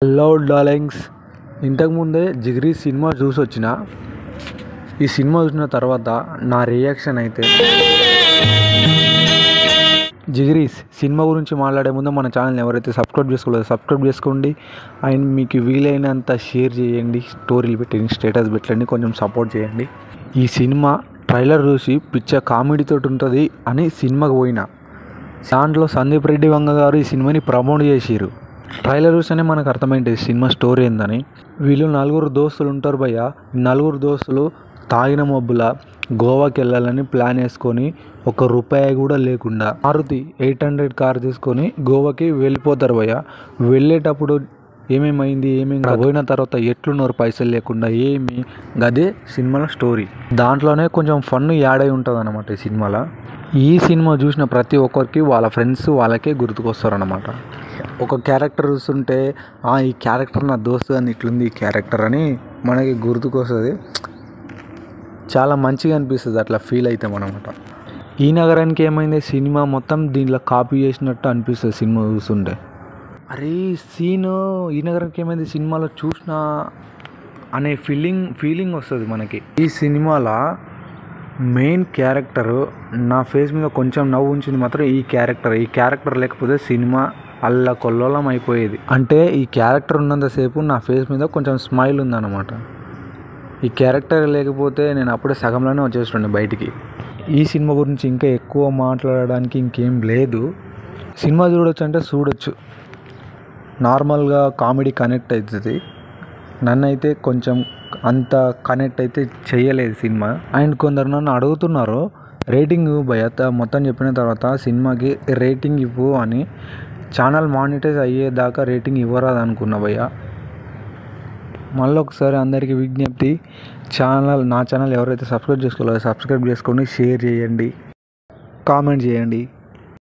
Hello darlings, ఇంతకుముందే జిగిరి cinema చూసి వచ్చిన. ఈ సినిమా చూసిన తర్వాత నా రియాక్షన్ అయితే, జిగిరి సినిమా గురించి మాట్లాడే ముందు మన ఛానల్ని ఎవరైతే సబ్స్క్రైబ్ చేసుకోలేదో సబ్స్క్రైబ్ చేసుకోండి. అండ్ మీకు వీలైనంత షేర్ చేయండి, స్టోరీలు పెట్టండి, స్టేటస్ పెట్టండి, కొంచెం సపోర్ట్ చేయండి. ఈ సినిమా ట్రైలర్ చూసి పిచ్చ కామెడీతో ఉంటుంది అని సినిమాకి పోయినా. దాంట్లో సందీప్ రెడ్డి వంగ గారు ఈ సినిమాని ప్రమోట్ చేసిరు. ట్రైలర్ చూస్తేనే మనకు అర్థమైంది సినిమా స్టోరీ ఏందని. వీళ్ళు 4 దోస్తులు ఉంటారు భయ్య. 4 దోస్తులు తాగిన మబ్బుల గోవాకి వెళ్ళాలని ప్లాన్ వేసుకొని ₹1 కూడా లేకుండా మారుతి 800 కార్ తీసుకొని గోవాకి వెళ్ళిపోతారు భయ్య. వెళ్ళేటప్పుడు ఏమేమైంది, పోయిన తర్వాత ఎట్లున్నారు పైసలు లేకుండా గదే సినిమాలో స్టోరీ. దాంట్లోనే కొంచెం ఫన్ యాడ్ అయి ఉంటుంది అన్నమాట ఈ సినిమాలో. ఈ సినిమా చూసిన ప్రతి ఒక్కరికి వాళ్ళ ఫ్రెండ్స్ వాళ్ళకే గుర్తుకొస్తారు అన్నమాట. ఒక క్యారెక్టర్ చూస్తుంటే ఈ క్యారెక్టర్ నా దోస్తు అని ఇట్లుంది ఈ క్యారెక్టర్ అని మనకి గుర్తుకొస్తుంది. చాలా మంచిగా అనిపిస్తుంది అట్లా ఫీల్ అవుతాం అన్నమాట. ఈ నగరానికి ఏమైంది, సినిమా మొత్తం దీంట్లో కాపీ చేసినట్టు అనిపిస్తుంది సినిమా చూస్తుంటే. అరే సీను ఈ నగరానికి ఏమైంది సినిమాలో చూసిన అనే ఫీలింగ్ వస్తుంది మనకి. ఈ సినిమాలో మెయిన్ క్యారెక్టరు నా ఫేస్ మీద కొంచెం నవ్వు ఉంచింది మాత్రం ఈ క్యారెక్టర్ లేకపోతే సినిమా అల్లకొల్లోలం అయిపోయేది. అంటే ఈ క్యారెక్టర్ ఉన్నంతసేపు నా ఫేస్ మీద కొంచెం స్మైల్ ఉందన్నమాట. ఈ క్యారెక్టర్ లేకపోతే నేను అప్పుడే సగంలోనే వచ్చేస్తుండే బయటికి. ఈ సినిమా గురించి ఇంకా ఎక్కువ మాట్లాడడానికి ఇంకేం లేదు. సినిమా చూడొచ్చు అంటే చూడొచ్చు, నార్మల్గా కామెడీ కనెక్ట్ అవుతుంది. నన్నైతే కొంచెం అంత కనెక్ట్ అయితే చేయలేదు సినిమా. అండ్ కొందరు నన్ను అడుగుతున్నారు రేటింగ్ భయ్య మొత్తం చెప్పిన తర్వాత సినిమాకి రేటింగ్ ఇవ్వు అని. ఛానల్ మానిటైజ్ అయ్యేదాకా రేటింగ్ ఇవ్వరాదు అనుకున్నా భయ్య. మళ్ళీ ఒకసారి అందరికీ విజ్ఞప్తి, నా ఛానల్ ఎవరైతే సబ్స్క్రైబ్ చేసుకోలేదో సబ్స్క్రైబ్ చేసుకోండి, షేర్ చేయండి, కామెంట్ చేయండి.